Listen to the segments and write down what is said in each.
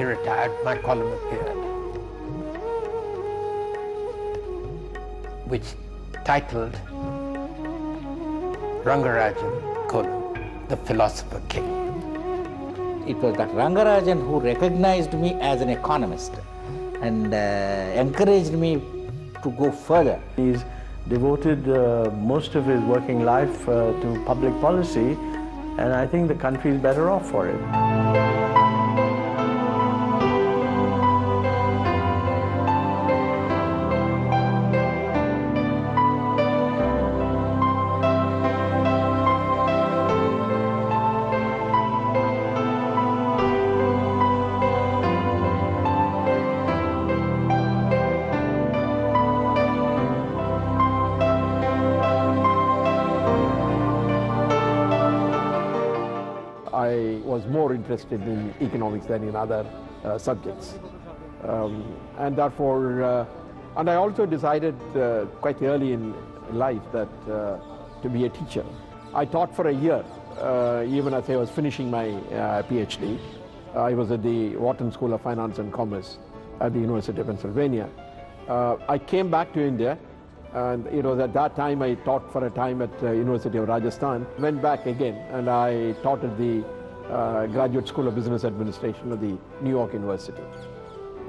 retired, my column appeared, which titled Rangarajan, the Philosopher King. It was that Rangarajan who recognized me as an economist and encouraged me to go further. He's devoted most of his working life to public policy, and I think the country is better off for it. I was more interested in economics than in other subjects. And therefore, and I also decided quite early in life that to be a teacher. I taught for a year, even as I was finishing my PhD. I was at the Wharton School of Finance and Commerce at the University of Pennsylvania. I came back to India, and it was at that time I taught for a time at University of Rajasthan. Went back again, and I taught at the Graduate School of Business Administration of the New York University.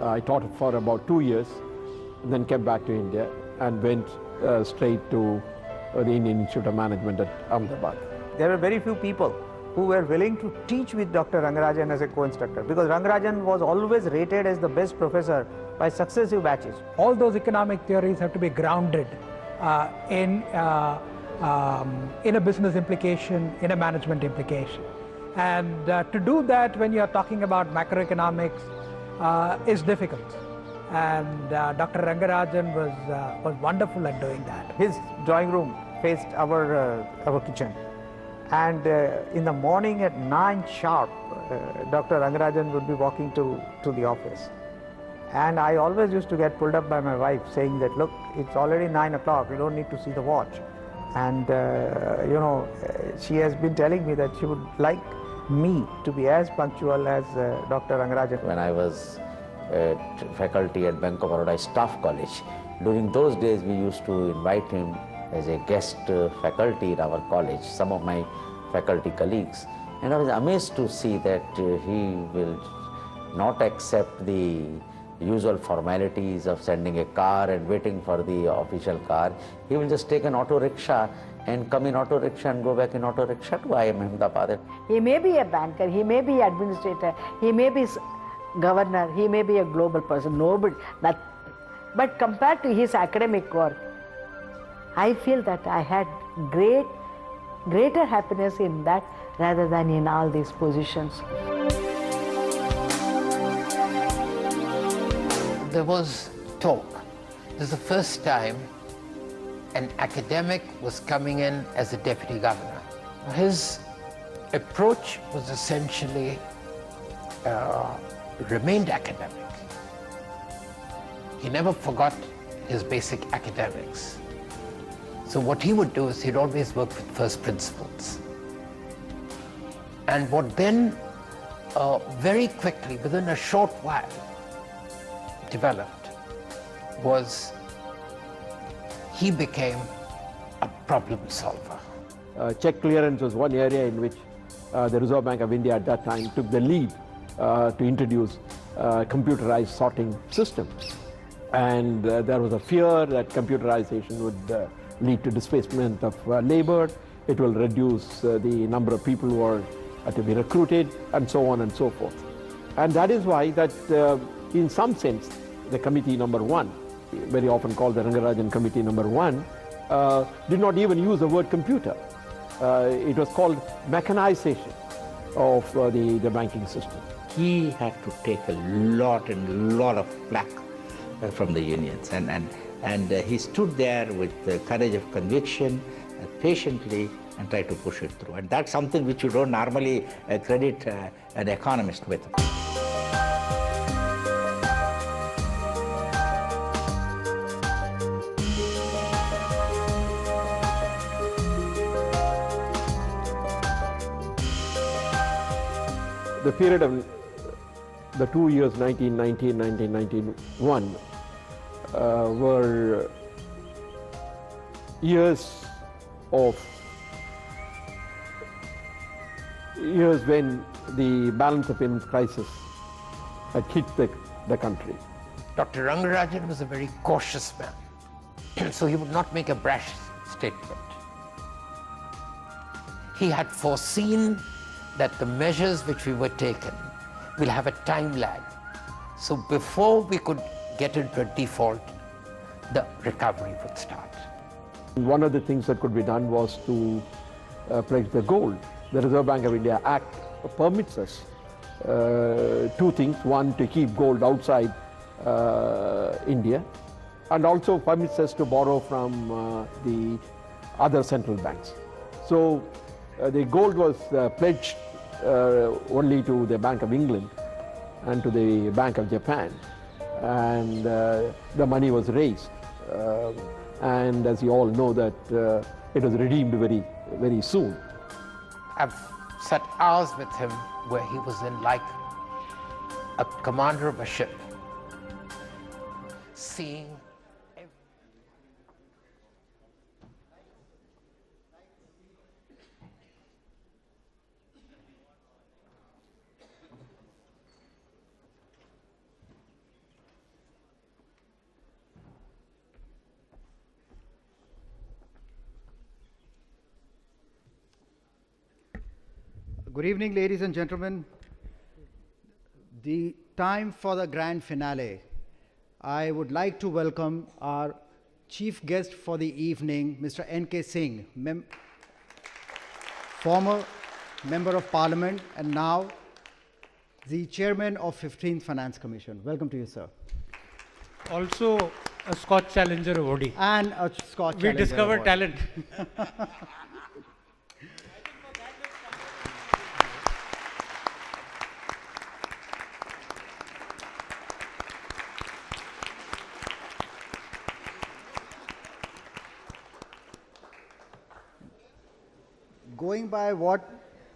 I taught for about 2 years, and then came back to India and went straight to the Indian Institute of Management at Ahmedabad. There were very few people who were willing to teach with Dr. Rangarajan as a co-instructor, because Rangarajan was always rated as the best professor by successive batches. All those economic theories have to be grounded in a business implication, in a management implication. And to do that when you're talking about macroeconomics is difficult. And Dr. Rangarajan was wonderful at doing that. His drawing room faced our kitchen. And in the morning at 9 sharp, Dr. Rangarajan would be walking to the office. And I always used to get pulled up by my wife saying that, look, it's already 9 o'clock, we don't need to see the watch. And she has been telling me that she would like me to be as punctual as Dr. Rangarajan. When I was faculty at Bank of Baroda Staff College, during those days we used to invite him as a guest faculty in our college, some of my faculty colleagues. And I was amazed to see that he will not accept the usual formalities of sending a car and waiting for the official car. He will just take an auto rickshaw and come in auto rickshaw and go back in auto rickshaw to IIM Ahmedabad. He may be a banker, he may be administrator, he may be governor, he may be a global person, nobody. But compared to his academic work, I feel that I had greater happiness in that rather than in all these positions. There was talk. This is the first time an academic was coming in as a deputy governor. His approach was essentially remained academic. He never forgot his basic academics. So what he would do is he'd always work with first principles. And what then very quickly, within a short while, developed was he became a problem solver. Check clearance was one area in which the Reserve Bank of India at that time took the lead to introduce computerized sorting system. And there was a fear that computerization would lead to displacement of labor. It will reduce the number of people who are to be recruited, and so on and so forth. And that is why that in some sense, the committee number 1, very often called the Rangarajan committee number 1, did not even use the word computer. It was called mechanization of the banking system. He had to take a lot of flack from the unions, and he stood there with the courage of conviction, patiently, and tried to push it through. And that's something which you don't normally credit an economist with. The period of the 2 years 1990 and 1991 were years when the balance of payments crisis had hit the country. Dr. Rangarajan was a very cautious man, so he would not make a brash statement. He had foreseen that the measures which we were taken will have a time lag. So before we could get into a default, the recovery would start. One of the things that could be done was to pledge the gold. The Reserve Bank of India Act permits us two things. One, to keep gold outside India, and also permits us to borrow from the other central banks. So the gold was pledged only to the Bank of England and to the Bank of Japan, and the money was raised. And as you all know that it was redeemed very, very soon. I've sat hours with him where he was in like a commander of a ship, seeing Good evening, ladies and gentlemen. The time for the grand finale. I would like to welcome our chief guest for the evening, Mr. N.K. Singh, former Member of Parliament and now the Chairman of 15th Finance Commission. Welcome to you, sir. Also a Scotch Challenger awardee. And a Scotch We Challenger discovered award. talent. Going by what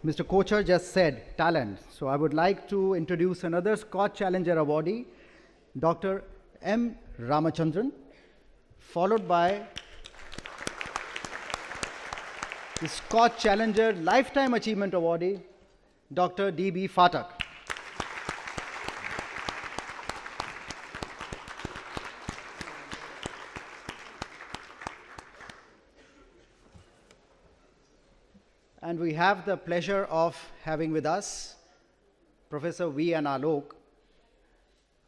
Mr. Kochhar just said, talent. So I would like to introduce another Scotch Challenger awardee, Dr. M. Ramachandran, followed by the Scotch Challenger Lifetime Achievement awardee, Dr. D.B. Phatak. And we have the pleasure of having with us Professor V. N. Alok,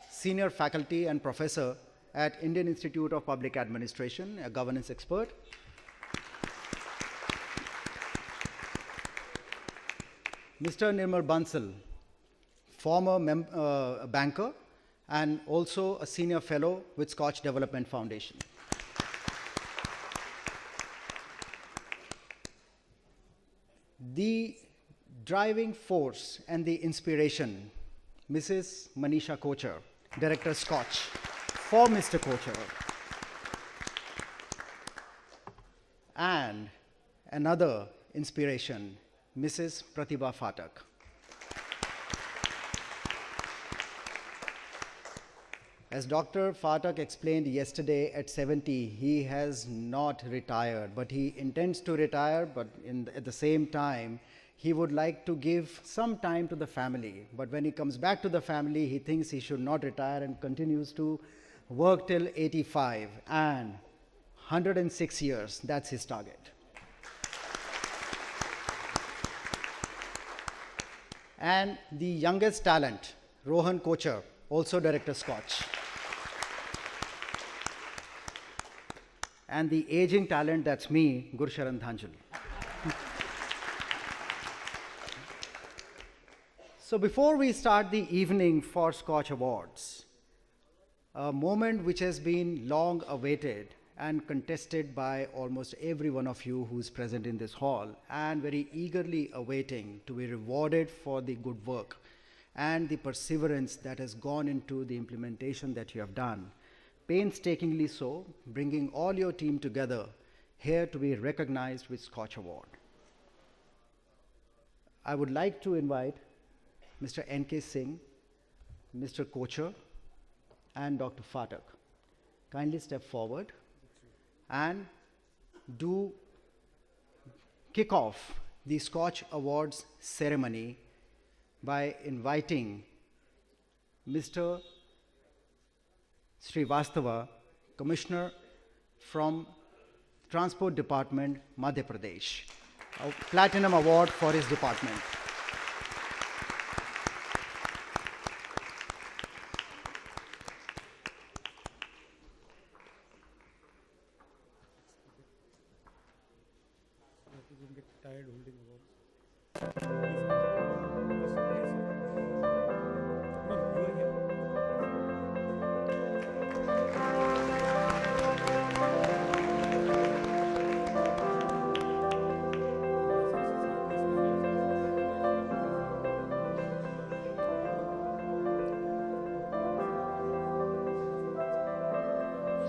Senior Faculty and Professor at Indian Institute of Public Administration, a governance expert. Mr. Nirmal Bansal, former banker and also a Senior Fellow with Scotch Development Foundation. The driving force and the inspiration, Mrs. Manisha Kochhar, Director Scotch, for Mr. Kochhar. And another inspiration, Mrs. Pratibha Phatak. As Dr. Phatak explained yesterday, at 70, he has not retired, but he intends to retire, but at the same time, he would like to give some time to the family. But when he comes back to the family, he thinks he should not retire and continues to work till 85, and 106 years, that's his target. And the youngest talent, Rohan Kochhar, also Director Scotch. And the aging talent, that's me, Gursharan Dhanjal. So before we start the evening for Scotch Awards, a moment which has been long awaited and contested by almost every one of you who's present in this hall, and very eagerly awaiting to be rewarded for the good work and the perseverance that has gone into the implementation that you have done. Painstakingly so, bringing all your team together here to be recognized with Scotch Award. I would like to invite Mr. N.K. Singh, Mr. Kocher and Dr. Phatak kindly step forward and do kick off the Scotch Awards ceremony by inviting Mr. Srivastava, Commissioner from Transport Department, Madhya Pradesh, a Platinum Award for his department.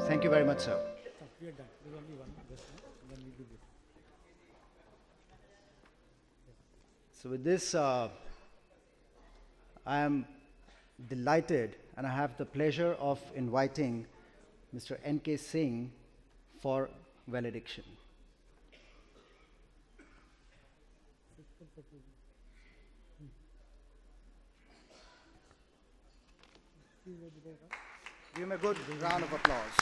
Thank you very much, sir. We are done. There's only one. Just one. Then we do it. So with this, I am delighted and I have the pleasure of inviting Mr. N.K. Singh for valediction. Give him a good round of applause.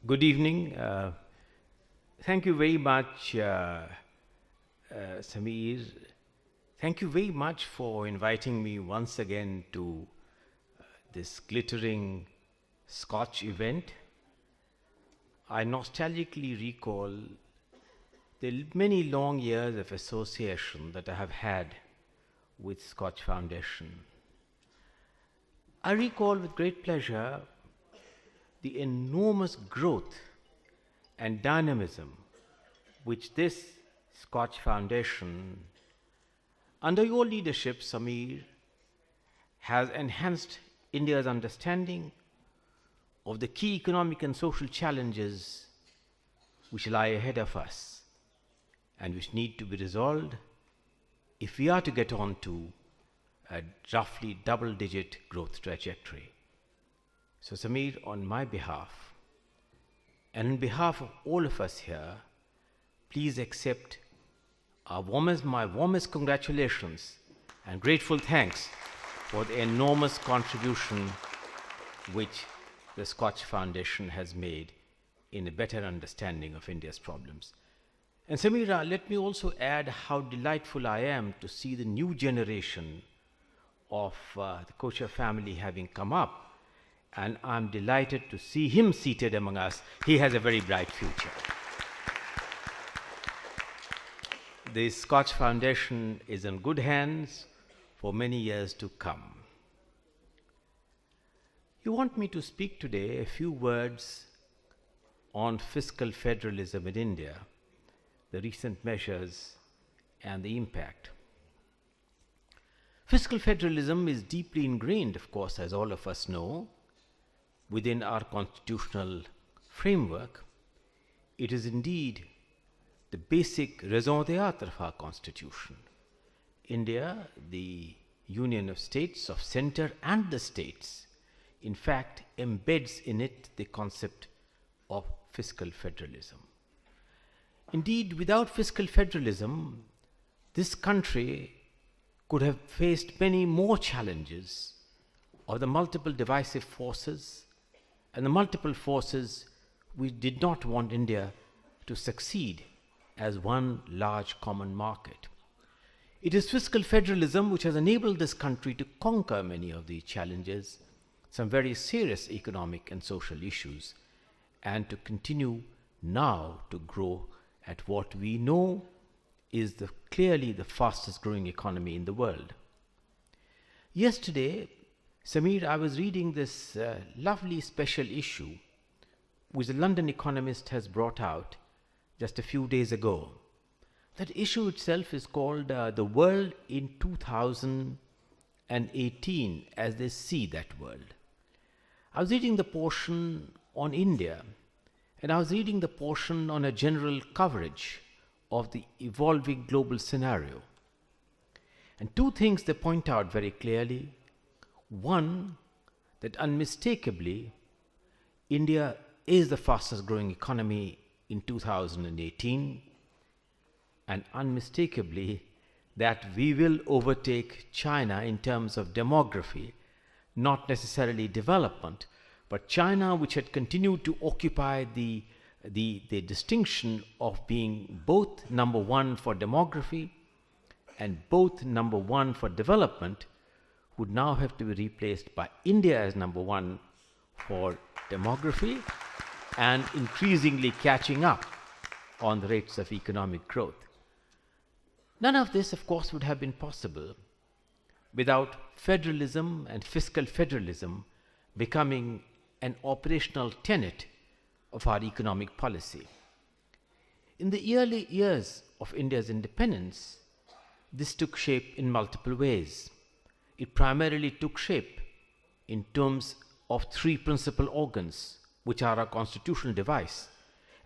Good evening. Thank you very much, Sameer. Thank you very much for inviting me once again to this glittering Scotch event. I nostalgically recall the many long years of association that I have had with Scotch Foundation. I recall with great pleasure the enormous growth and dynamism which this Scotch Foundation, under your leadership, Sameer, has enhanced India's understanding of the key economic and social challenges which lie ahead of us and which need to be resolved if we are to get on to a roughly double-digit growth trajectory. So Sameer, on my behalf and on behalf of all of us here, please accept my warmest congratulations and grateful thanks for the enormous contribution which the Scotch Foundation has made in a better understanding of India's problems. And Sameer, let me also add how delightful I am to see the new generation of the Kocher family having come up, and I'm delighted to see him seated among us. He has a very bright future. The Scotch Foundation is in good hands for many years to come. You want me to speak today a few words on fiscal federalism in India, the recent measures and the impact. Fiscal federalism is deeply ingrained, of course, as all of us know, within our constitutional framework. It is indeed the basic raison d'etre of our constitution. India, the union of states, of center and the states, in fact embeds in it the concept of fiscal federalism. Indeed, without fiscal federalism, this country could have faced many more challenges of the multiple divisive forces and the multiple forces we did not want India to succeed as one large common market. It is fiscal federalism which has enabled this country to conquer many of these challenges, some very serious economic and social issues, and to continue now to grow at what we know is clearly the fastest growing economy in the world. Yesterday, Sameer, I was reading this lovely special issue which the London Economist has brought out just a few days ago. That issue itself is called The World in 2000 2018 as they see that world. I was reading the portion on India, and I was reading the portion on a general coverage of the evolving global scenario. And two things they point out very clearly. One, that unmistakably India is the fastest growing economy in 2018, and unmistakably that we will overtake China in terms of demography, not necessarily development, but China, which had continued to occupy the distinction of being both number one for demography and both number one for development, would now have to be replaced by India as number one for demography and increasingly catching up on the rates of economic growth. None of this, of course, would have been possible without federalism and fiscal federalism becoming an operational tenet of our economic policy. In the early years of India's independence, this took shape in multiple ways. It primarily took shape in terms of three principal organs, which are our constitutional device,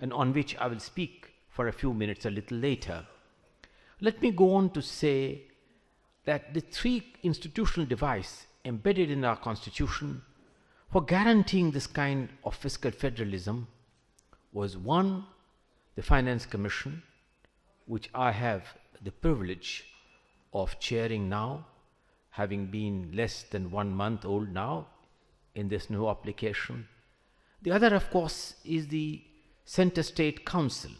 and on which I will speak for a few minutes a little later. Let me go on to say that the three institutional device embedded in our constitution for guaranteeing this kind of fiscal federalism was one, the Finance Commission, which I have the privilege of chairing now, having been less than 1 month old now in this new application. The other, of course, is the Center State Council,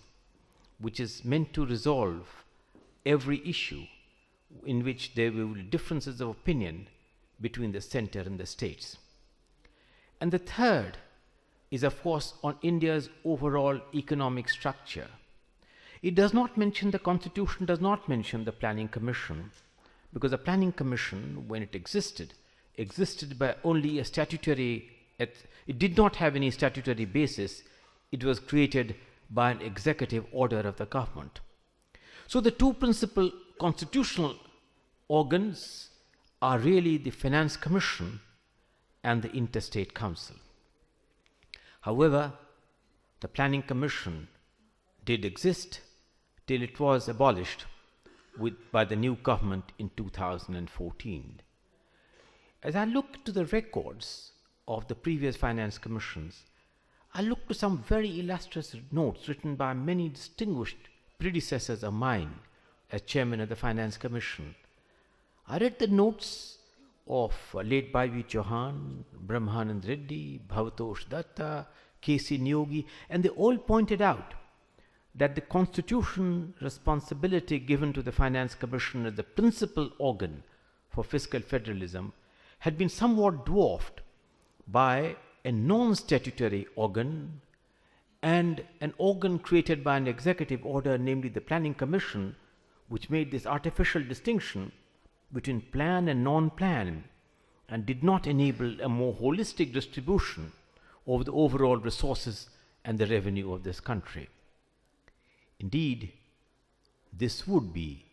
which is meant to resolve every issue in which there will be differences of opinion between the center and the states. And the third is, of course, on India's overall economic structure. It does not mention, the Constitution does not mention the Planning Commission, because the Planning Commission, when it existed by only a statutory, it did not have any statutory basis. It was created by an executive order of the government. So the two principal constitutional organs are really the Finance Commission and the Interstate Council. However, the Planning Commission did exist till it was abolished by the new government in 2014. As I look to the records of the previous finance commissions, I look to some very illustrious notes written by many distinguished predecessors of mine as chairman of the Finance Commission. I read the notes of late Baivi Chauhan, Brahmanand Reddy, Bhavatosh Datta, K.C. Nyogi, and they all pointed out that the constitution responsibility given to the Finance Commission as the principal organ for fiscal federalism had been somewhat dwarfed by a non-statutory organ and an organ created by an executive order, namely the Planning Commission, which made this artificial distinction between plan and non-plan and did not enable a more holistic distribution of the overall resources and the revenue of this country. Indeed, this would be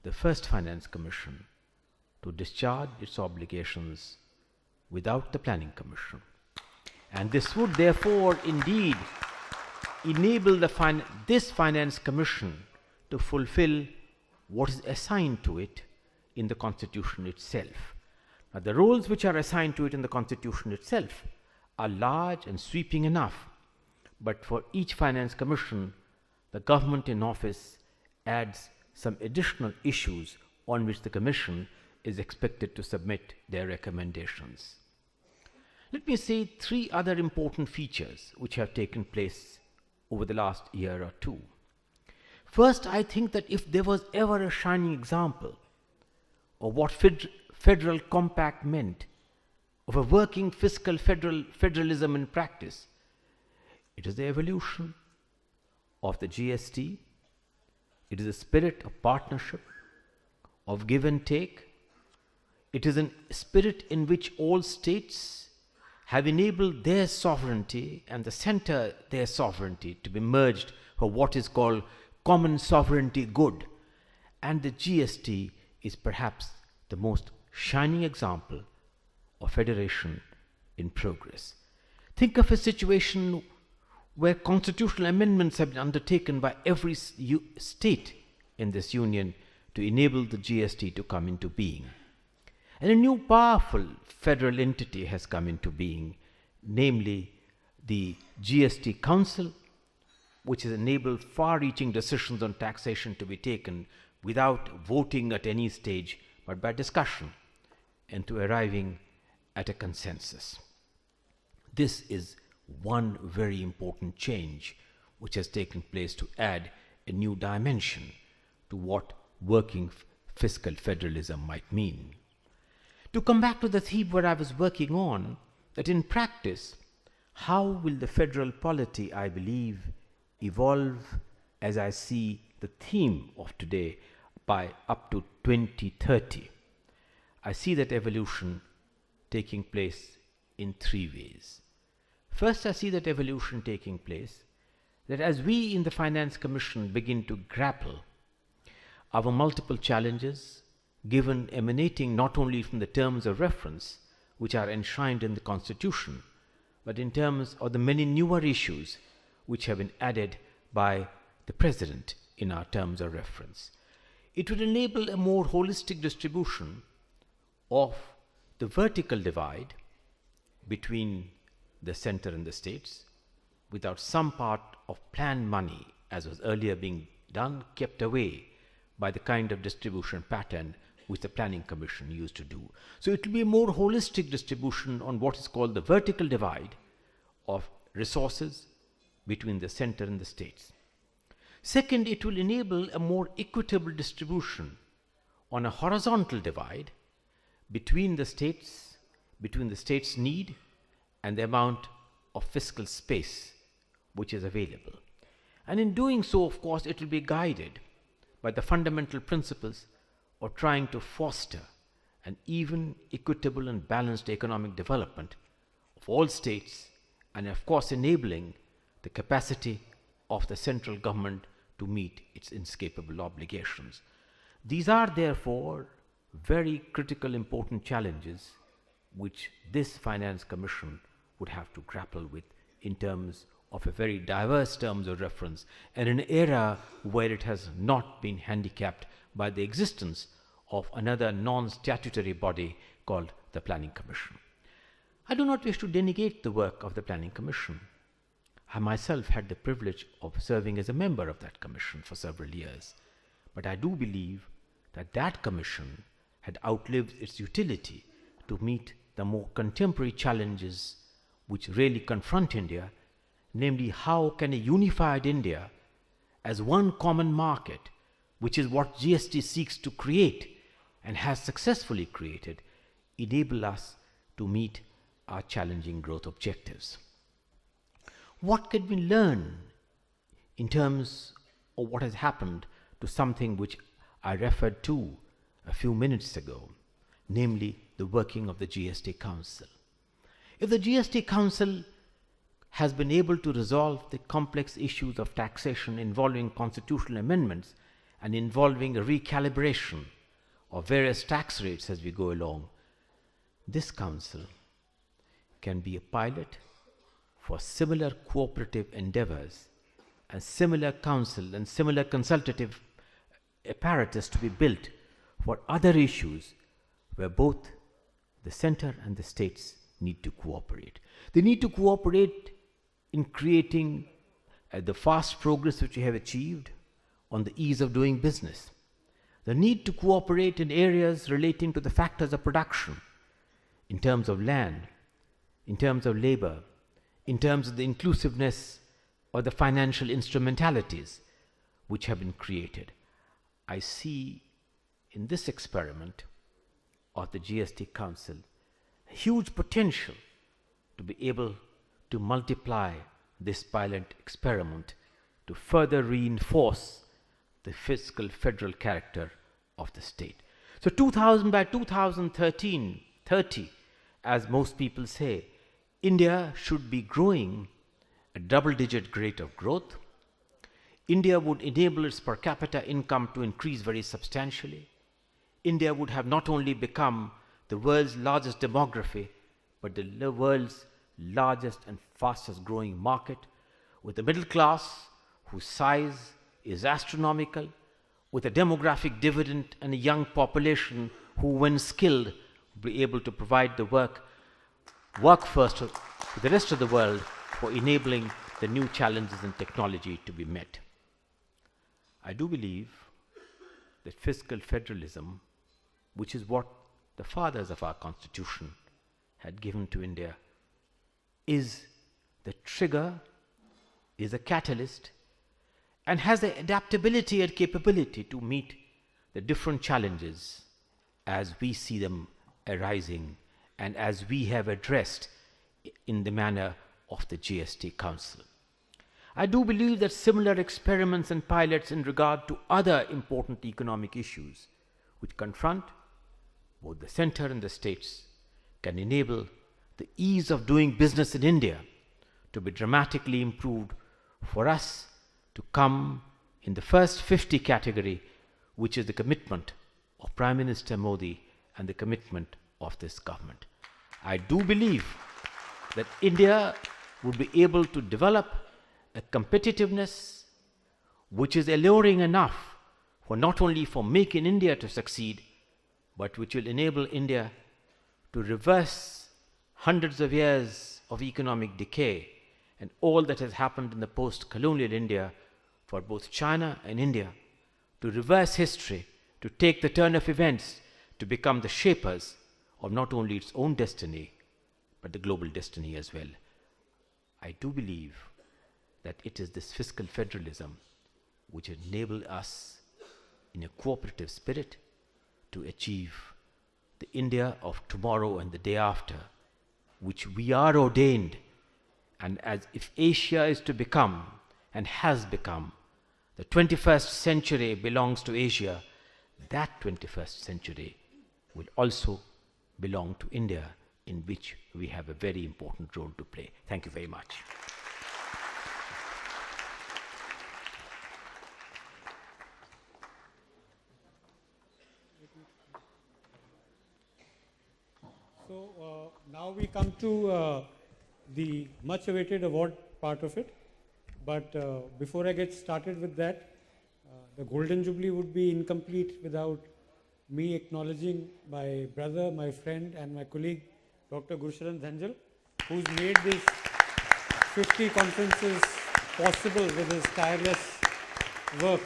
the first Finance Commission to discharge its obligations without the Planning Commission. And this would therefore indeed enable this Finance Commission to fulfill what is assigned to it in the Constitution itself. Now, the roles which are assigned to it in the Constitution itself are large and sweeping enough, but for each Finance Commission, the government in office adds some additional issues on which the Commission is expected to submit their recommendations. Let me say three other important features which have taken place over the last year or two. First, I think that if there was ever a shining example of what federal compact meant, of a working fiscal federalism in practice, it is the evolution of the GST. It is a spirit of partnership, of give and take. It is a spirit in which all states have enabled their sovereignty and the center their sovereignty to be merged for what is called common sovereignty good. And the GST is perhaps the most shining example of federation in progress. Think of a situation where constitutional amendments have been undertaken by every state in this union to enable the GST to come into being. And a new powerful federal entity has come into being, namely the GST Council, which has enabled far-reaching decisions on taxation to be taken without voting at any stage, but by discussion and to arriving at a consensus. This is one very important change which has taken place to add a new dimension to what working fiscal federalism might mean. To come back to the theme where I was working on, that in practice, how will the federal polity, I believe, evolve as I see the theme of today by up to 2030? I see that evolution taking place in three ways. First, I see that evolution taking place that as we in the Finance Commission begin to grapple our multiple challenges, given emanating not only from the terms of reference which are enshrined in the Constitution, but in terms of the many newer issues which have been added by the President in our terms of reference. It would enable a more holistic distribution of the vertical divide between the center and the states, without some part of planned money, as was earlier being done, kept away by the kind of distribution pattern which the Planning Commission used to do. So it will be a more holistic distribution on what is called the vertical divide of resources between the center and the states. Second, it will enable a more equitable distribution on a horizontal divide between the states need and the amount of fiscal space which is available. And in doing so, of course, it will be guided by the fundamental principles of trying to foster an even, equitable and balanced economic development of all states, and of course enabling the capacity of the central government to meet its inescapable obligations. These are therefore very critical, important challenges which this Finance Commission would have to grapple with in terms of a very diverse terms of reference, and in an era where it has not been handicapped by the existence of another non-statutory body called the Planning Commission. I do not wish to denegate the work of the Planning Commission. I myself had the privilege of serving as a member of that commission for several years, but I do believe that that commission had outlived its utility to meet the more contemporary challenges which really confront India, namely how can a unified India as one common market, which is what GST seeks to create and has successfully created, enable us to meet our challenging growth objectives. What can we learn in terms of what has happened to something which I referred to a few minutes ago, namely the working of the GST Council? If the GST Council has been able to resolve the complex issues of taxation involving constitutional amendments and involving a recalibration of various tax rates as we go along, this council can be a pilot for similar cooperative endeavors and similar council and similar consultative apparatus to be built for other issues where both the center and the states need to cooperate. They need to cooperate in creating the fast progress which we have achieved on the ease of doing business. The need to cooperate in areas relating to the factors of production, in terms of land, in terms of labor, in terms of the inclusiveness or the financial instrumentalities which have been created. I see in this experiment of the GST Council a huge potential to be able to multiply this pilot experiment to further reinforce the fiscal federal character of the state. So by 2030, as most people say, India should be growing a double-digit rate of growth. India would enable its per capita income to increase very substantially. India would have not only become the world's largest demography, but the world's largest and fastest growing market, with a middle class whose size is astronomical, with a demographic dividend and a young population who, when skilled, will be able to provide the workforce to the rest of the world for enabling the new challenges in technology to be met. I do believe that fiscal federalism, which is what the fathers of our Constitution had given to India, is the trigger, is a catalyst, and has the adaptability and capability to meet the different challenges as we see them arising and as we have addressed in the manner of the GST Council. I do believe that similar experiments and pilots in regard to other important economic issues which confront both the center and the states can enable the ease of doing business in India to be dramatically improved for us to come in the first 50 category, which is the commitment of Prime Minister Modi and the commitment of this government. I do believe that India would be able to develop a competitiveness which is alluring enough for not only for Make in India to succeed, but which will enable India to reverse hundreds of years of economic decay and all that has happened in the post-colonial India for both China and India, to reverse history, to take the turn of events, to become the shapers of not only its own destiny, but the global destiny as well. I do believe that it is this fiscal federalism which enable us in a cooperative spirit to achieve the India of tomorrow and the day after, which we are ordained. And as if Asia is to become and has become, the 21st century belongs to Asia, that 21st century will also belong to India, in which we have a very important role to play. Thank you very much. So now we come to the much awaited award part of it. But before I get started with that, the Golden Jubilee would be incomplete without me acknowledging my brother, my friend and my colleague, Dr. Gursharan Dhanjal, who's made these 50 conferences possible with his tireless work.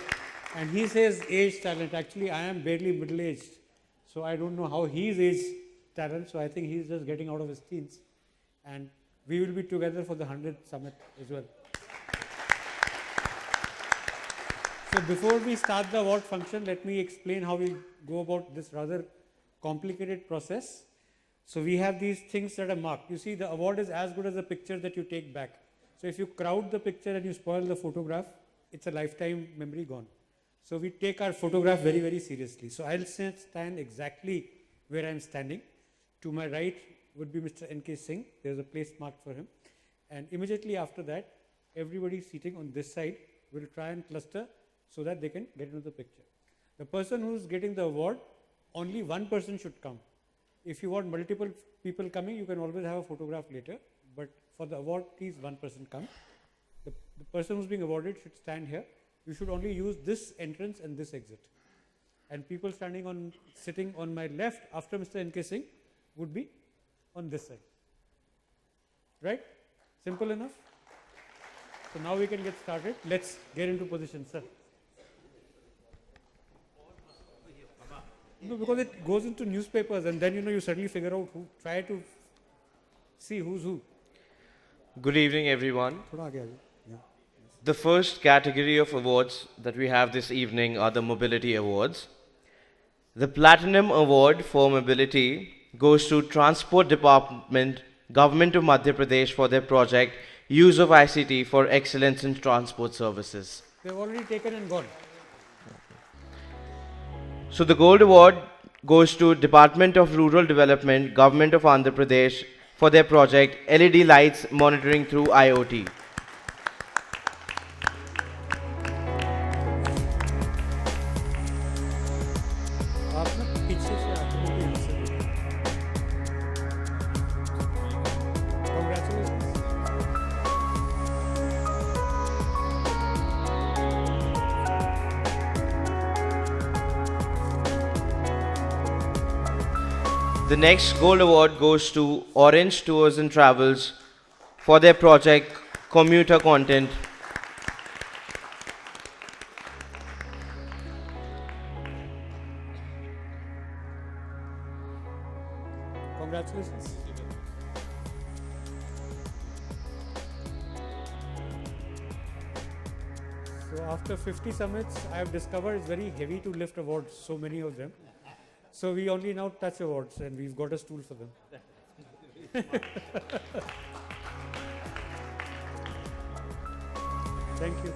And he says age talent. Actually, I am barely middle-aged, so I don't know how he's age talent, so I think he's just getting out of his teens. And we will be together for the 100th summit as well. So before we start the award function, let me explain how we go about this rather complicated process. So we have these things that are marked. You see, the award is as good as the picture that you take back. So if you crowd the picture and you spoil the photograph, it's a lifetime memory gone. So we take our photograph very, very seriously. So I'll stand exactly where I'm standing. To my right would be Mr. N.K. Singh. There's a place marked for him. And immediately after that, everybody sitting on this side will try and cluster so that they can get into the picture. The person who's getting the award, only one person should come. If you want multiple people coming, you can always have a photograph later. But for the award, please one person come. The person who's being awarded should stand here. You should only use this entrance and this exit. And people sitting on my left after Mr. N.K. Singh would be on this side. Right? Simple enough? So now we can get started. Let's get into position, sir. No, because it goes into newspapers and then you suddenly figure out try to see who's who. Good evening, everyone. The first category of awards that we have this evening are the Mobility Awards. The Platinum Award for Mobility goes to Transport Department, Government of Madhya Pradesh for their project Use of ICT for Excellence in Transport Services. They've already taken and gone. So the Gold Award goes to Department of Rural Development, Government of Andhra Pradesh for their project LED Lights Monitoring through IoT. The next Gold Award goes to Orange Tours and Travels for their project Commuter Content. Congratulations. So after 50 summits, I have discovered it's very heavy to lift awards, so many of them. So we only now touch awards, and we've got a stool for them. Thank you.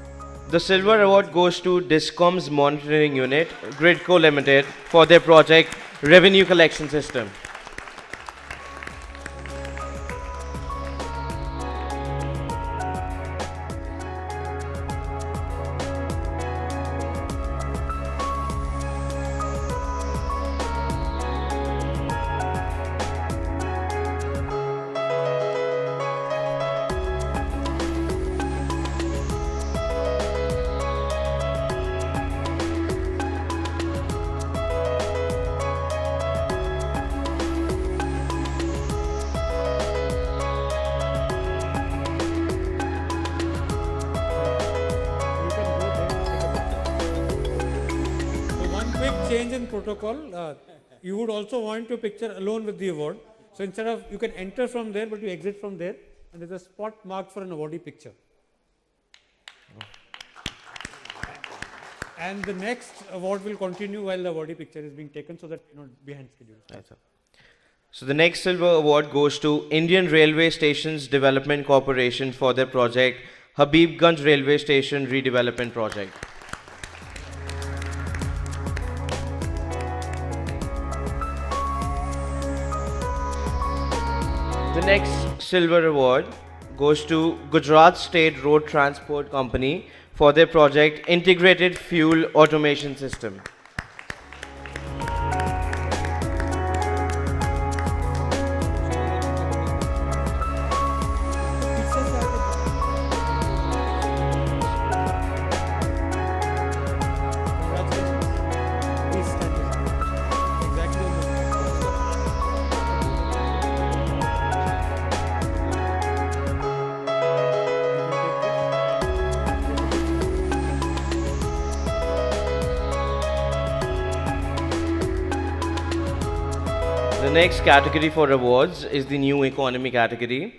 The Silver Award goes to Discom's Monitoring Unit, Gridco Limited, for their project Revenue Collection System. Change in protocol, you would also want your picture alone with the award. So instead of, you can enter from there, but you exit from there, and there's a spot marked for an awardee picture. And the next award will continue while the awardee picture is being taken, so that you're not behind schedule. Right, sir. So the next Silver Award goes to Indian Railway Stations Development Corporation for their project Habibganj Railway Station Redevelopment Project. The next Silver Award goes to Gujarat State Road Transport Company for their project Integrated Fuel Automation System. The next category for awards is the New Economy category.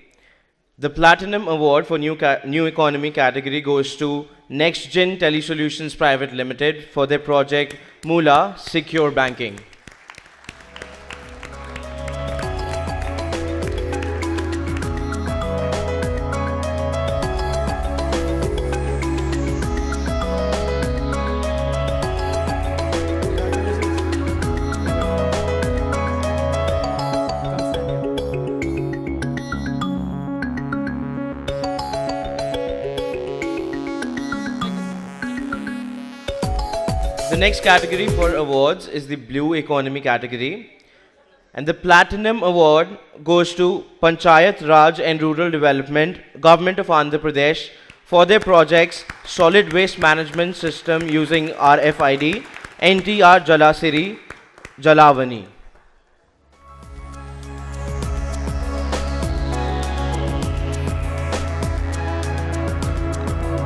The Platinum Award for New Economy category goes to NextGen Telesolutions Private Limited for their project Moola Secure Banking. The next category for awards is the Blue Economy category. And the Platinum Award goes to Panchayat Raj and Rural Development, Government of Andhra Pradesh, for their projects Solid Waste Management System using RFID, NTR Jalasiri, Jalavani.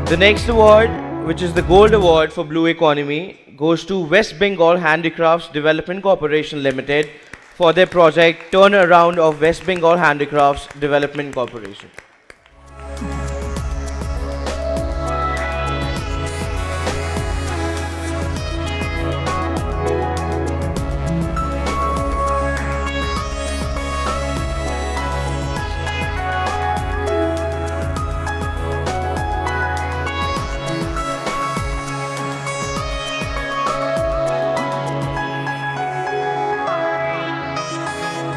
The next award, which is the Gold Award for Blue Economy, goes to West Bengal Handicrafts Development Corporation Limited for their project Turnaround of West Bengal Handicrafts Development Corporation.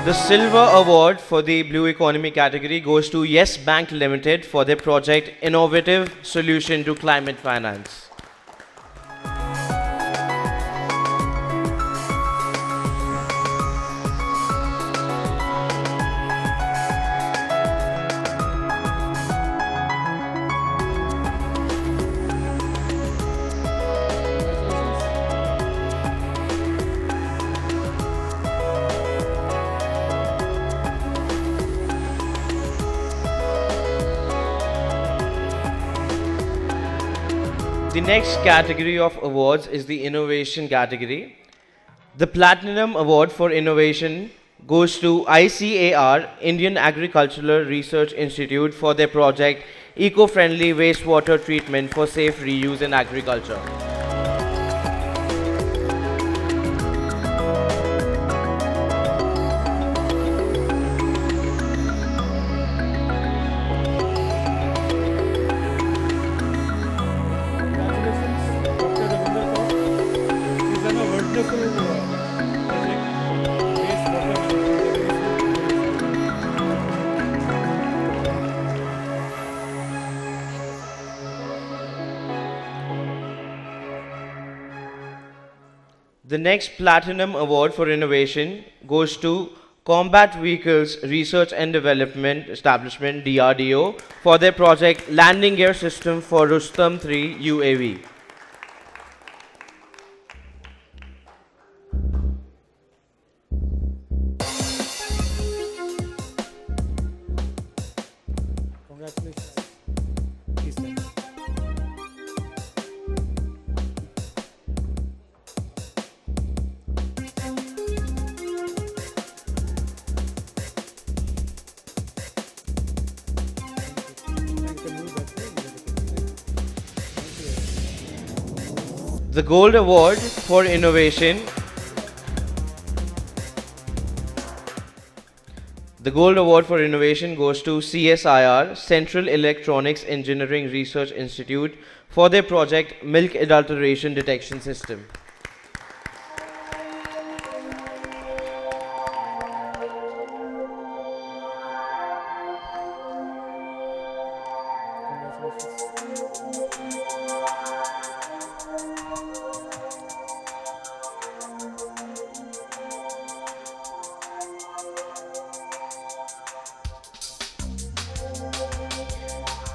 The Silver Award for the Blue Economy category goes to Yes Bank Limited for their project Innovative Solution to Climate Finance. The next category of awards is the innovation category. The Platinum Award for Innovation goes to ICAR, Indian Agricultural Research Institute, for their project Eco-Friendly Wastewater Treatment for Safe Reuse in Agriculture. The next Platinum Award for Innovation goes to Combat Vehicles Research and Development Establishment, DRDO, for their project Landing Gear System for Rustam 3 UAV. Congratulations. Please stand. The Gold Award for Innovation. The Gold Award for Innovation goes to CSIR, Central Electronics Engineering Research Institute, for their project Milk Adulteration Detection System.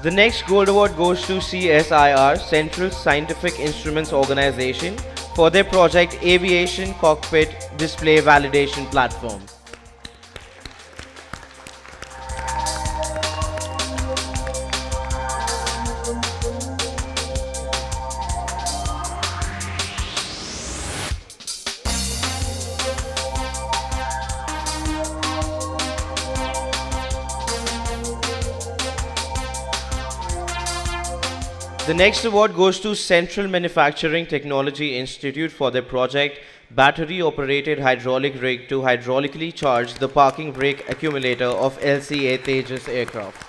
The next Gold Award goes to CSIR, Central Scientific Instruments Organization, for their project Aviation Cockpit Display Validation Platform. The next award goes to Central Manufacturing Technology Institute for their project Battery Operated Hydraulic Rig to hydraulically charge the parking brake accumulator of LCA Tejas aircraft.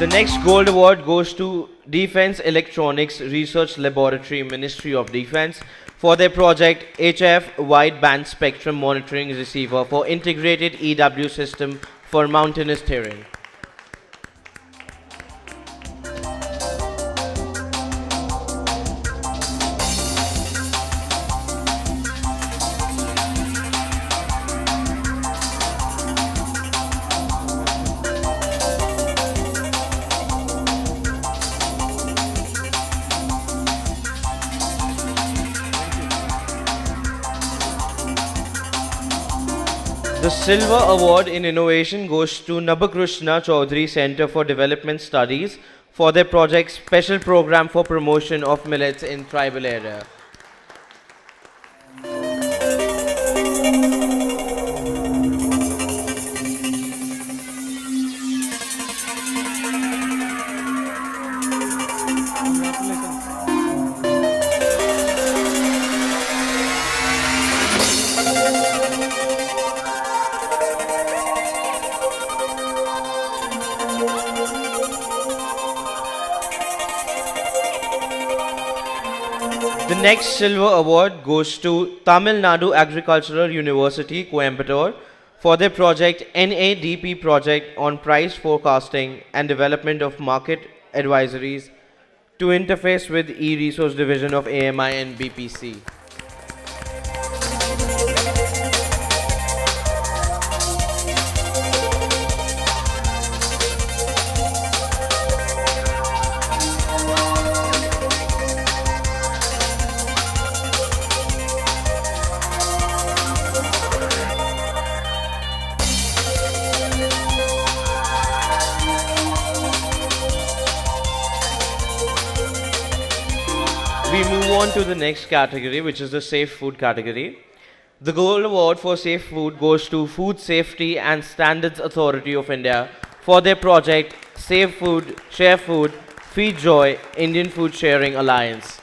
The next Gold Award goes to Defense Electronics Research Laboratory, Ministry of Defense, for their project HF Wideband Spectrum Monitoring Receiver for Integrated EW System for Mountainous Terrain. The Silver Award in Innovation goes to Nabhakrishna Chaudhary Center for Development Studies for their project Special Program for Promotion of Millets in Tribal Area. The next Silver Award goes to Tamil Nadu Agricultural University, Coimbatore, for their project NADP project on price forecasting and development of market advisories to interface with e-resource division of AMI and BPC. We move on to the next category, which is the safe food category. The Gold Award for Safe Food goes to Food Safety and Standards Authority of India for their project Save Food, Share Food, Feed Joy, Indian Food Sharing Alliance.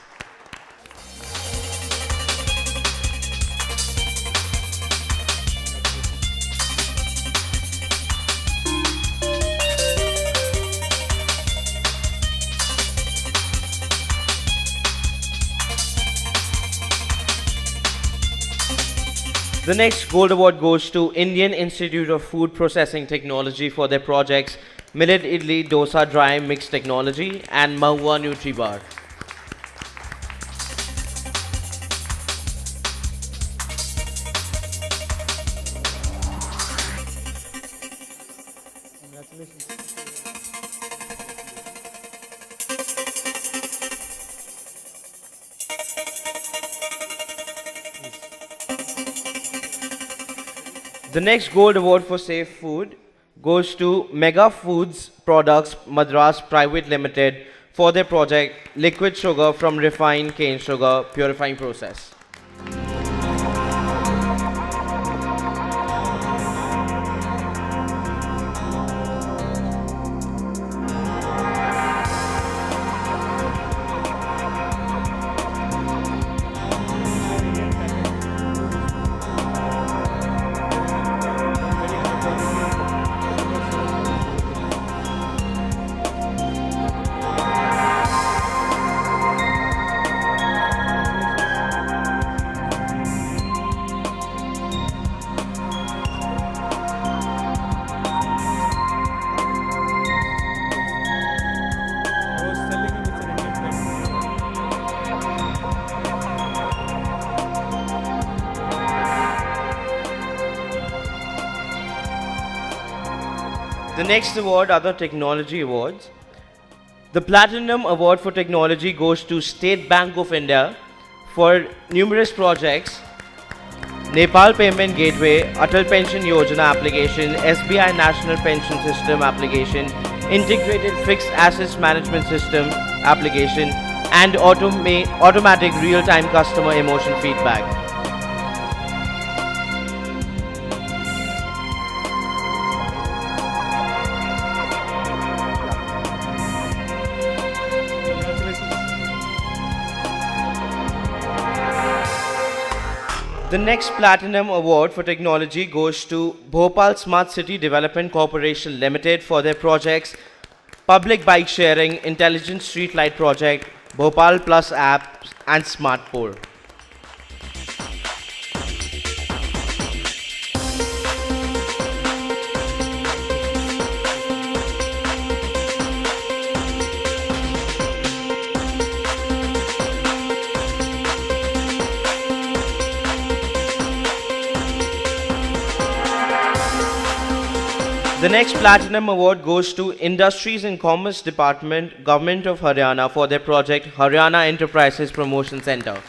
The next Gold Award goes to Indian Institute of Food Processing Technology for their projects Millet Idli Dosa Dry Mix Technology and Mahua NutriBar. The next Gold Award for Safe Food goes to Mega Foods Products Madras Private Limited for their project Liquid Sugar from Refined Cane Sugar Purifying Process. The next award are the Technology Awards. The Platinum Award for Technology goes to State Bank of India for numerous projects: Nepal Payment Gateway, Atal Pension Yojana application, SBI National Pension System application, Integrated Fixed Assets Management System application, and automatic real-time customer emotion feedback. The next Platinum Award for Technology goes to Bhopal Smart City Development Corporation Limited for their projects Public Bike Sharing, Intelligent Street Light Project, Bhopal Plus Apps, and SmartPore. The next Platinum Award goes to Industries and Commerce Department, Government of Haryana for their project Haryana Enterprises Promotion Centre.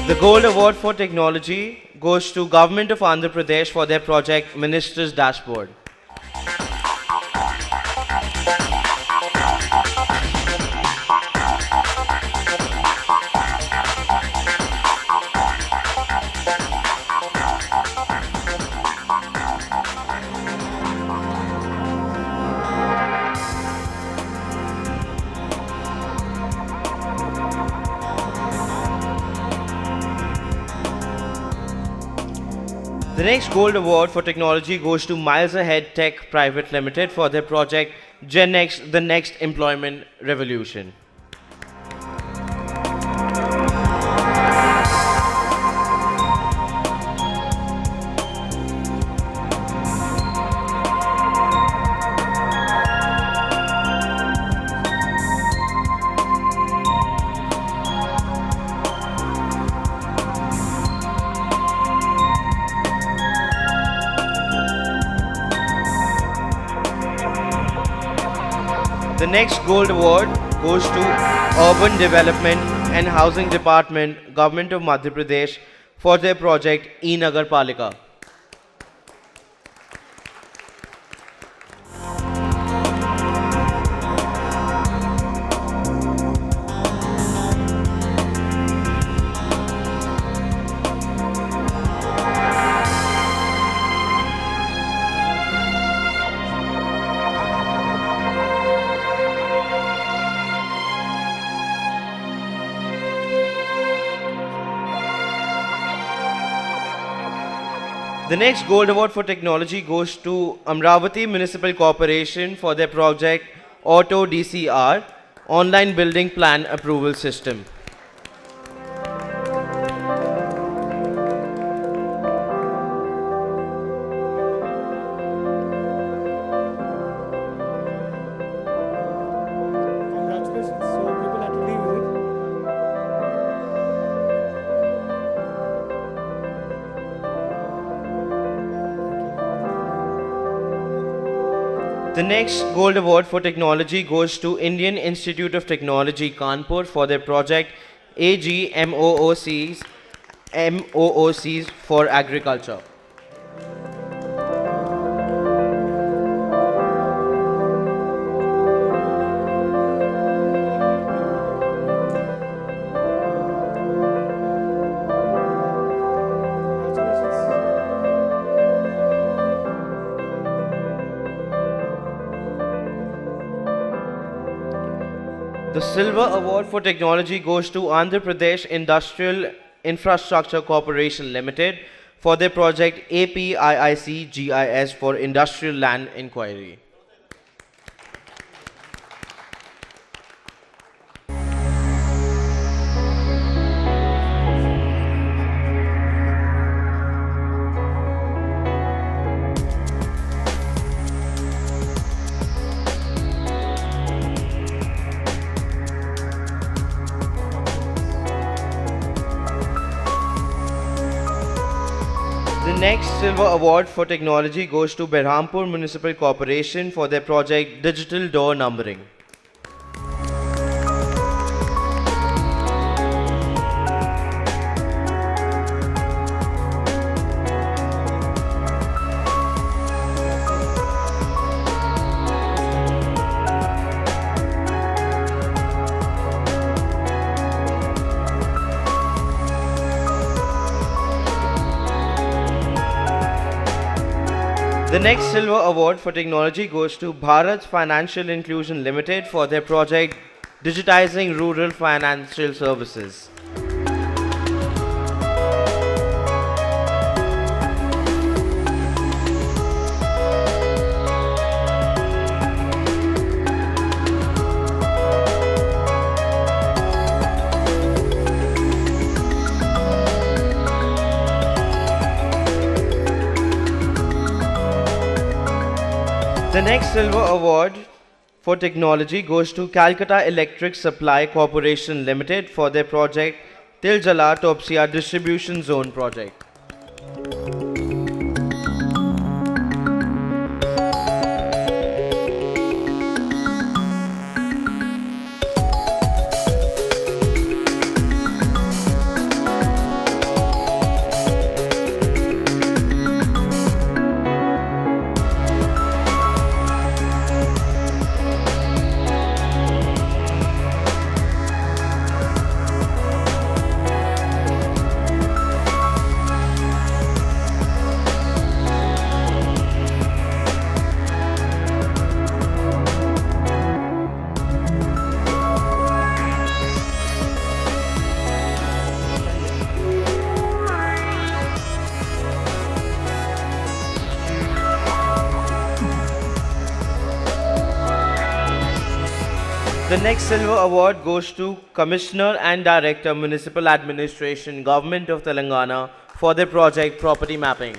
The Gold Award for Technology goes to Government of Andhra Pradesh for their project Minister's Dashboard. The next Gold Award for Technology goes to Miles Ahead Tech Private Limited for their project Gen X, the Next Employment Revolution. The next Gold Award goes to Urban Development and Housing Department, Government of Madhya Pradesh for their project E-Nagar Palika. The next Gold Award for Technology goes to Amravati Municipal Corporation for their project Auto DCR, Online Building Plan Approval System. Congratulations. So people had to leave, is it? The next Gold Award for Technology goes to Indian Institute of Technology, Kanpur for their project MOOCs for Agriculture. The Silver Award for Technology goes to Andhra Pradesh Industrial Infrastructure Corporation Limited for their project APIIC GIS for Industrial Land Inquiry. The next Silver Award for Technology goes to Berhampur Municipal Corporation for their project Digital Door Numbering. The next Silver Award for Technology goes to Bharat Financial Inclusion Limited for their project Digitizing Rural Financial Services. The next Silver Award for Technology goes to Calcutta Electric Supply Corporation Limited for their project Tiljala Topsia Distribution Zone Project. The next silver award goes to Commissioner and Director, Municipal Administration, Government of Telangana for their project Property Mapping.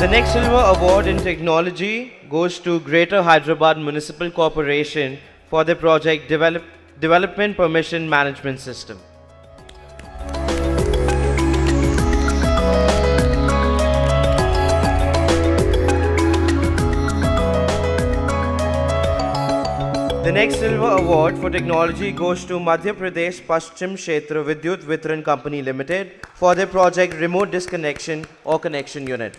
The next silver award in technology goes to Greater Hyderabad Municipal Corporation for their project Development Permission Management System. The next silver award for technology goes to Madhya Pradesh Paschim Kshetra Vidyut Vitran Company Limited for their project Remote Disconnection or Connection Unit.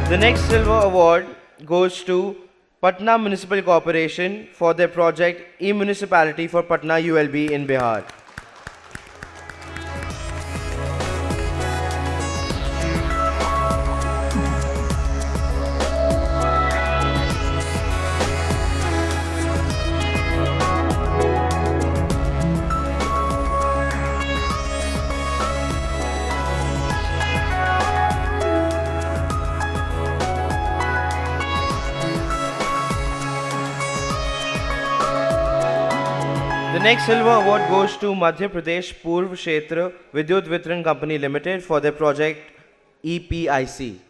The next silver award goes to Patna Municipal Corporation for their project E-Municipality for Patna ULB in Bihar. The next silver award goes to Madhya Pradesh Purv Kshetra Vidyut Vitran Company Limited for their project EPIC.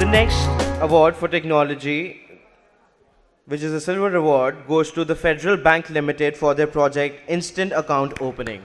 The next award for technology, which is a silver award, goes to the Federal Bank Limited for their project Instant Account Opening.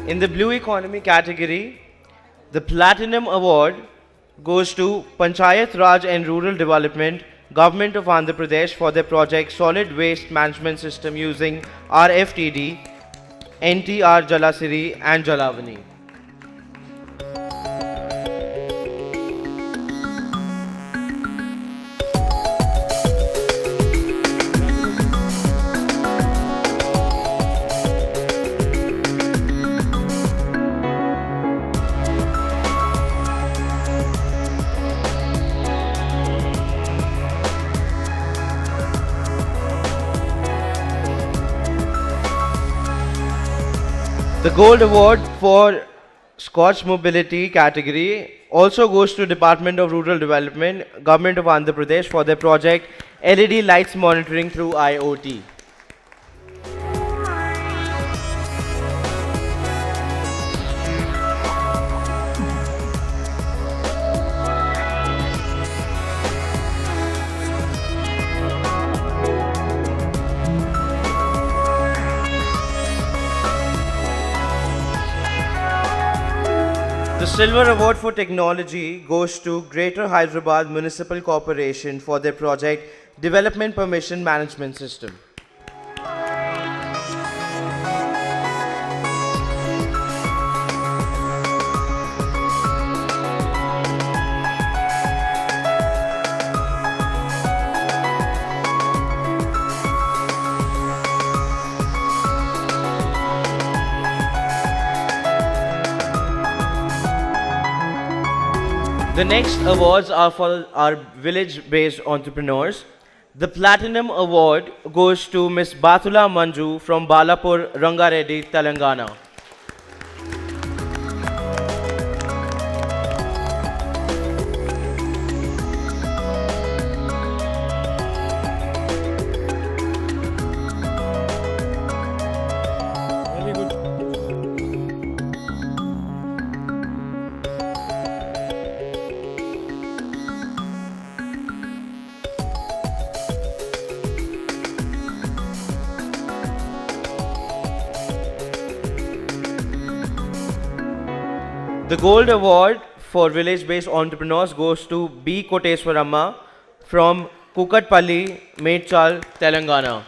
In the Blue Economy category, the Platinum Award goes to Panchayat Raj and Rural Development, Government of Andhra Pradesh for their project Solid Waste Management System using RFTD, NTR Jalasiri and Jalavani. The Gold Award for Scotch Mobility category also goes to Department of Rural Development, Government of Andhra Pradesh for their project LED Lights Monitoring through IoT. The Silver Award for Technology goes to Greater Hyderabad Municipal Corporation for their project Development Permission Management System. The next awards are for our village-based entrepreneurs. The Platinum Award goes to Ms. Batula Manju from Balapur, Rangareddy, Telangana. Very good. The Gold Award for village-based entrepreneurs goes to B. Koteswaramma from Kukatpalli, Medchal, Telangana.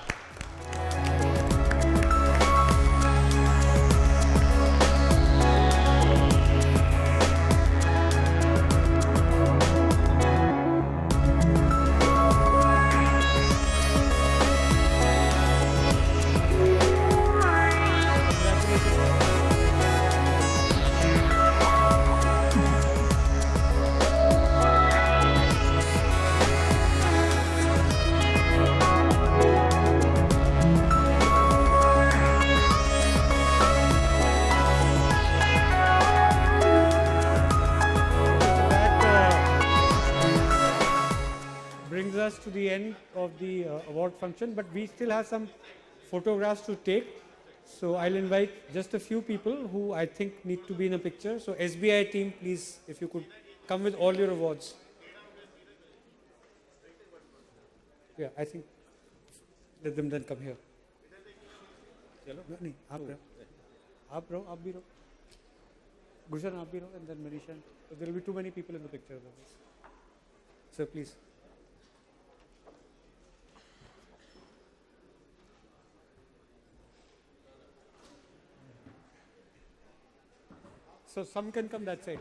Brings us to the end of the award function, but we still have some photographs to take. So I'll invite just a few people who I think need to be in a picture. So SBI team, please, if you could come with all your awards. Yeah, I think let them then come here. No, nahi, aap bhi raho. Gulshan, aap bhi raho, and then Manisha. So there will be too many people in the picture. So please. So some can come that side.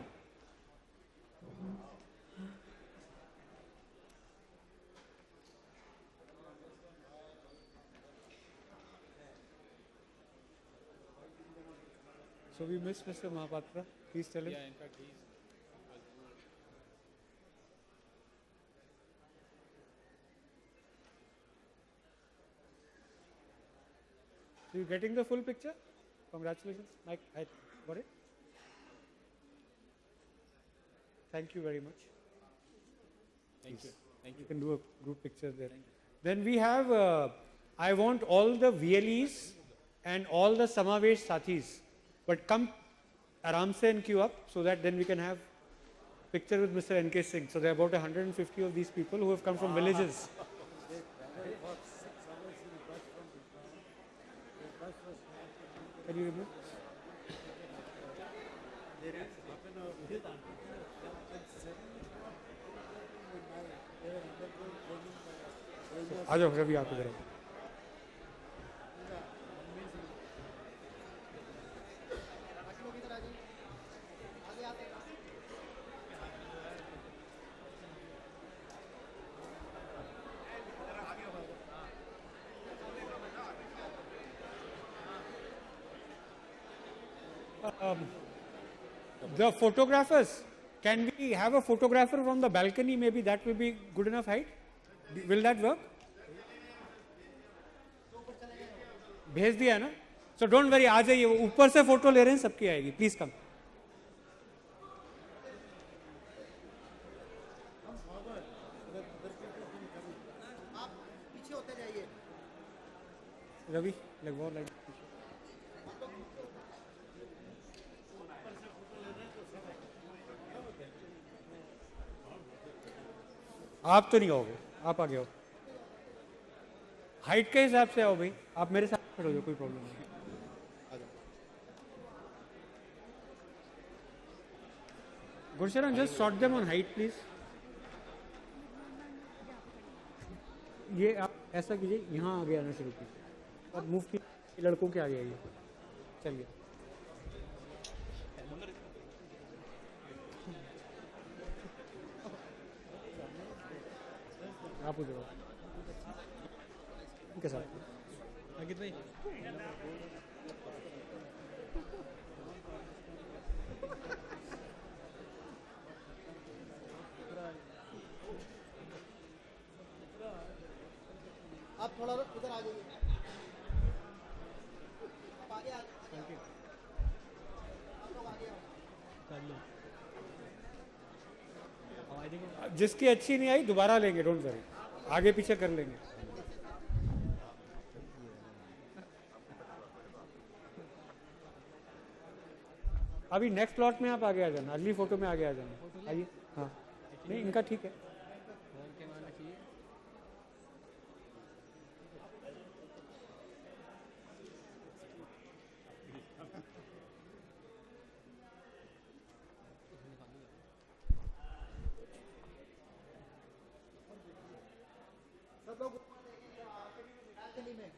So we missed Mr. Mahapatra. Please tell him. Yeah, in fact, he's. So you getting the full picture? Congratulations, Mike. I got it. Thank you very much. Thank you. Thank you. You can do a group picture there. Then we have, I want all the VLEs and all the Samavesh Sathis. But come aram se and queue up so that then we can have picture with Mr. N.K. Singh. So there are about 150 of these people who have come from villages. Can you remove? आ जाओ रवि आप इधर the photographers, can we have a photographer from the balcony? Maybe that will be good enough height. Will that work? भेज दिया है ना? So don't worry, आ जाइए. ऊपर से फोटो ले रहे हैं, सबकी आएगी. Please come. रवि, लगवाओ लाइट. आप तो नहीं आओगे, आप आगे आओ. हाइट के हिसाब से आओ भाई, आप मेरे साथ खड़े हो जाओ, कोई प्रॉब्लम नहीं. Gursharan, just sort them on height, please. ये आप ऐसा कीजिए, यहाँ आगे आना शुरू कीजिए और मूव कीजिए लड़कों के आगे आइए. चलिए. आप उधर इनके साथ. अंकित भाई. आप थोड़ा उधर आ जाइए. आप आगे आ जाइए. आप लोग आगे आओ. जिसकी अच्छी नहीं आई दोबारा लेंगे, डोंट वरी, आगे पीछे कर लेंगे. अभी नेक्स्ट लॉट में आप आगे आ जाना, अगली फोटो में आगे आ जाना. आइए. हाँ नहीं इनका ठीक है. सब लोग बालकनी में.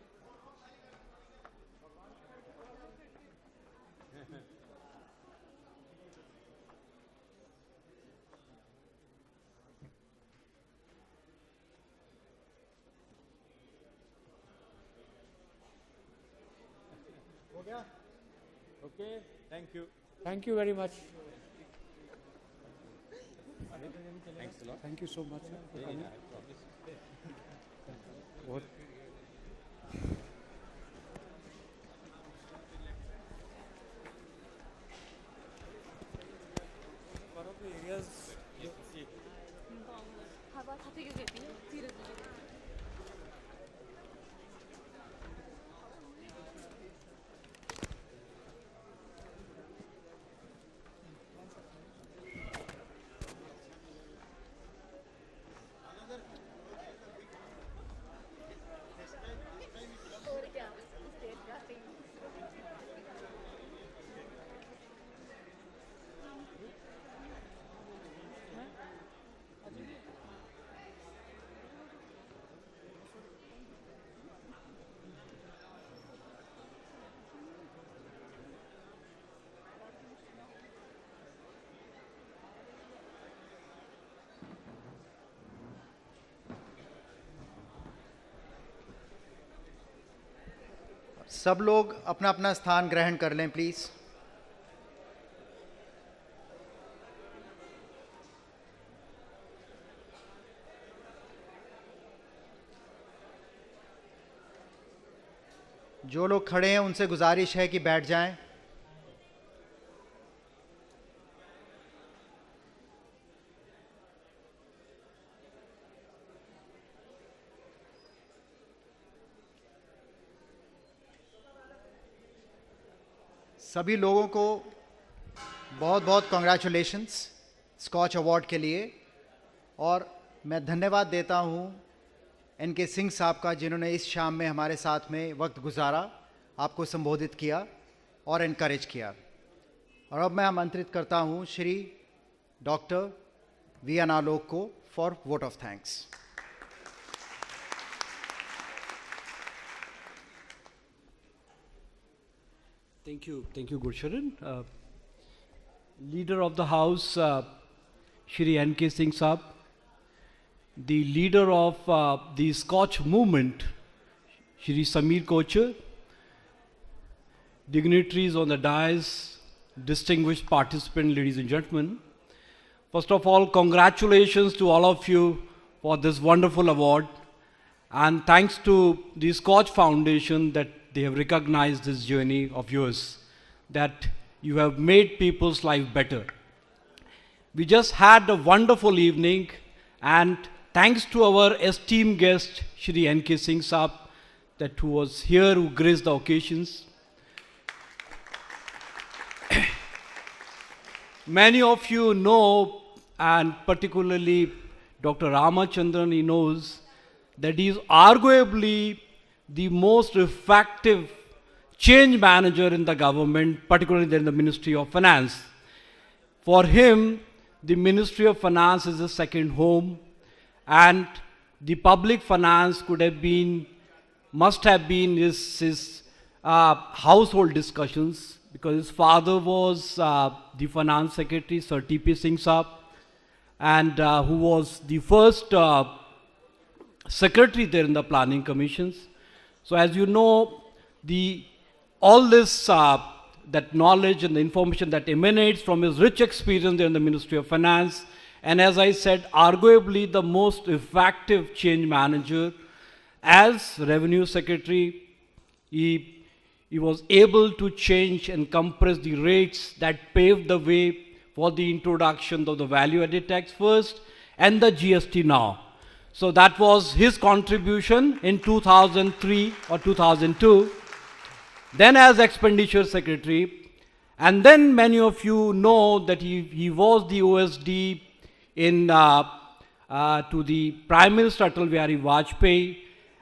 हो गया? Okay, thank you. Thank you very much. Thanks a lot. Thank you so much for coming. बहुत हवा खाते क्यों कहती है? सीरियसली. सब लोग अपना अपना स्थान ग्रहण कर लें प्लीज. जो लोग खड़े हैं उनसे गुजारिश है कि बैठ जाएं. सभी लोगों को बहुत बहुत कॉन्ग्रेचुलेशंस स्कॉच अवार्ड के लिए. और मैं धन्यवाद देता हूं एनके सिंह साहब का, जिन्होंने इस शाम में हमारे साथ में वक्त गुजारा, आपको संबोधित किया और एनकरेज किया. और अब मैं आमंत्रित करता हूं श्री डॉक्टर वी अनालोक को for vote of thanks. Thank you, Gursharan. Leader of the House, Shri N.K. Singh Saab, the leader of the Scotch movement, Shri Sameer Kocher, dignitaries on the dais, distinguished participants, ladies and gentlemen. First of all, congratulations to all of you for this wonderful award, and thanks to the Scotch Foundation that they have recognized this journey of yours, that you have made people's life better. We just had a wonderful evening, and thanks to our esteemed guest, Shri N.K. Singh Saab, that who was here, who graced the occasions. Many of you know, and particularly Dr. Ramachandran, he knows that he is arguably the most effective change manager in the government, particularly in the Ministry of Finance. For him, the Ministry of Finance is a second home, and the public finance must have been his household discussions, because his father was the finance secretary, Sir T.P. Singh Saab, and who was the first secretary there in the planning commissions. So as you know, all this that knowledge and the information that emanates from his rich experience there in the Ministry of Finance, and as I said, arguably the most effective change manager. As Revenue Secretary, he was able to change and compress the rates that paved the way for the introduction of the value-added tax first and the GST now. So that was his contribution in 2003 or 2002. Then as Expenditure Secretary, and then many of you know that he was the OSD to the Prime Minister Atal Bihari Vajpayee,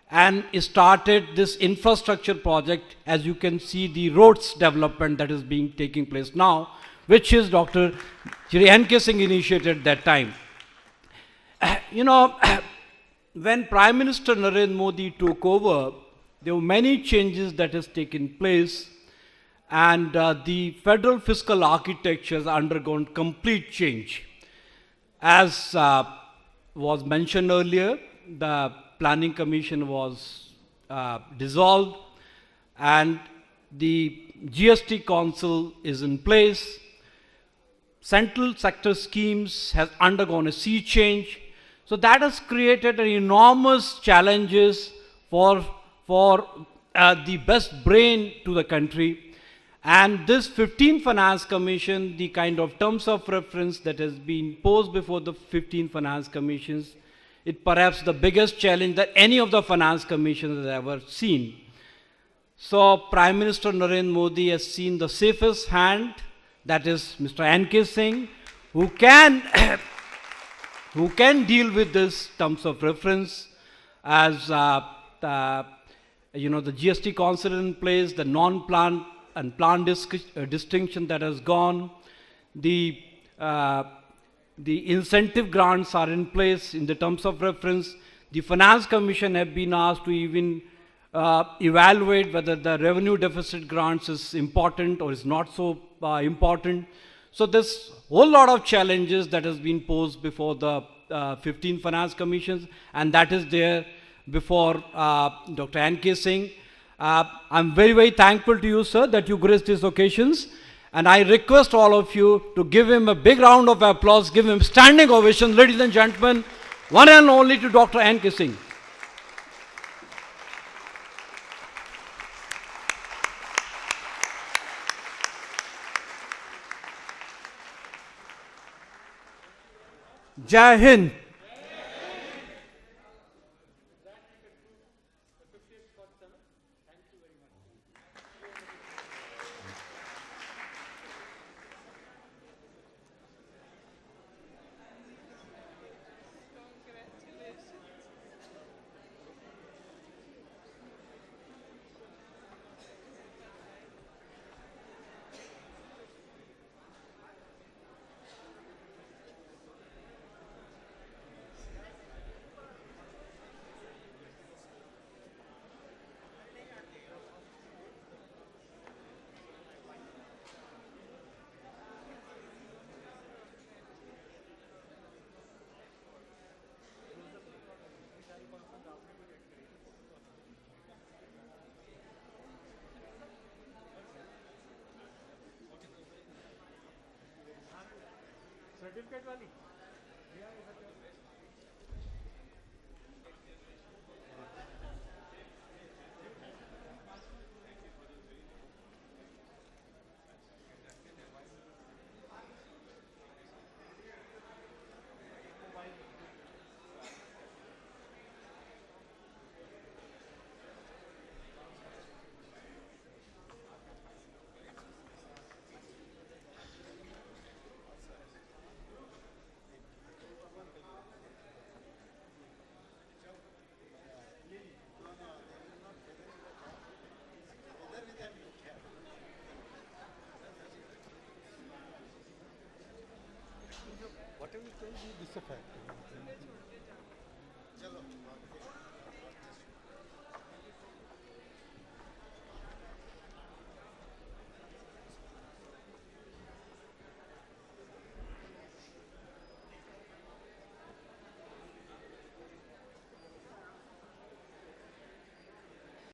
and started this infrastructure project. As you can see, the roads development that is taking place now, which is Dr. Shri N.K. Singh initiated that time. You know, when Prime Minister Narendra Modi took over, there were many changes that has taken place, and the federal fiscal architecture has undergone complete change. As was mentioned earlier, the Planning Commission was dissolved, and the GST Council is in place. Central sector schemes has undergone a sea change. So that has created an enormous challenges for the best brain to the country. And this 15th Finance Commission, the kind of terms of reference that has been posed before the 15 Finance Commissions, it perhaps the biggest challenge that any of the finance commissions has ever seen. So Prime Minister Narendra Modi has seen the safest hand, that is Mr. N.K. Singh, who can deal with this terms of reference, as you know, the GST Council in place, the non-plan and plan distinction that has gone, the incentive grants are in place in the terms of reference. The Finance Commission have been asked to even evaluate whether the revenue deficit grants is important or is not so important. So there's a whole lot of challenges that has been posed before the 15 Finance Commissions, and that is there before Dr. N.K. Singh. I'm very, very thankful to you, sir, that you graced these occasions. And I request all of you to give him a big round of applause, give him standing ovation, ladies and gentlemen, one and only to Dr. N.K. Singh. Jai Hind. Certificate वाली can we change this effect?